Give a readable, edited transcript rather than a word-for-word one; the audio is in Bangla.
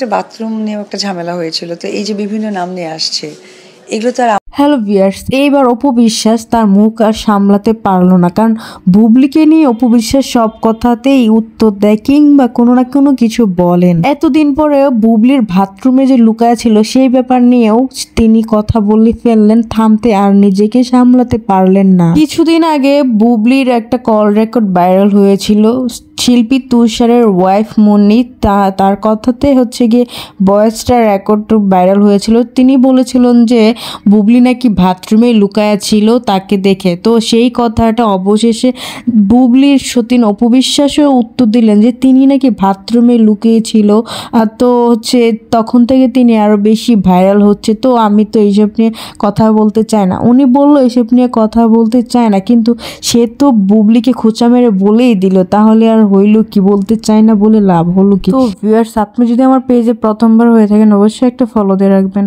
একটা বাথরুম নিয়ে একটা ঝামেলা হয়েছিল, তো এই যে বিভিন্ন নাম নিয়ে আসছে, এগুলো তো আর হ্যালো ভিউয়ার্স, এইবার অপু বিশ্বাস তার মুখ আর সামলাতে পারলো না, কারণ বুবলিকে নিয়ে অপু বিশ্বাস সব কথাতেই উত্তর দেয় কিংবা কোনো না কোনো কিছু বলেন। এতদিন পরে বুবলির বাথরুমে যে লুকায় ছিল সেই ব্যাপার নিয়েও তিনি কথা বলে ফেললেন, থামতে আর নিজেকে সামলাতে পারলেন না। কিছুদিন আগে বুবলির একটা কল রেকর্ড ভাইরাল হয়েছিল শিল্পী তুষারের ওয়াইফ মনি, তার কথাতে হচ্ছে গিয়ে ভয়েসটা রেকর্ড ভাইরাল হয়েছিল। তিনি বলেছিলেন যে বুবলি নাকি বাথরুমে লুকায়া ছিল তাকে দেখে। তো সেই কথাটা অবশেষে বুবলির সতীন অপু বিশ্বাসও উত্তর দিলেন যে তিনি নাকি বাথরুমে লুকিয়েছিল। তো হচ্ছে তখন থেকে তিনি আরো বেশি ভাইরাল হচ্ছে। তো আমি তো এইসব নিয়ে কথা বলতে চাই না। উনি বললো এইসব নিয়ে কথা বলতে চায় না, কিন্তু সে তো বুবলিকে খোঁচা মেরে বলেই দিল, তাহলে আর হইলো কি? বলতে চায় না বলে লাভ হলো কি? তো ভিউয়ার্স, আপনি যদি আমার পেজে প্রথমবার হয়ে থাকেন অবশ্যই একটা ফলো দিয়ে রাখবেন।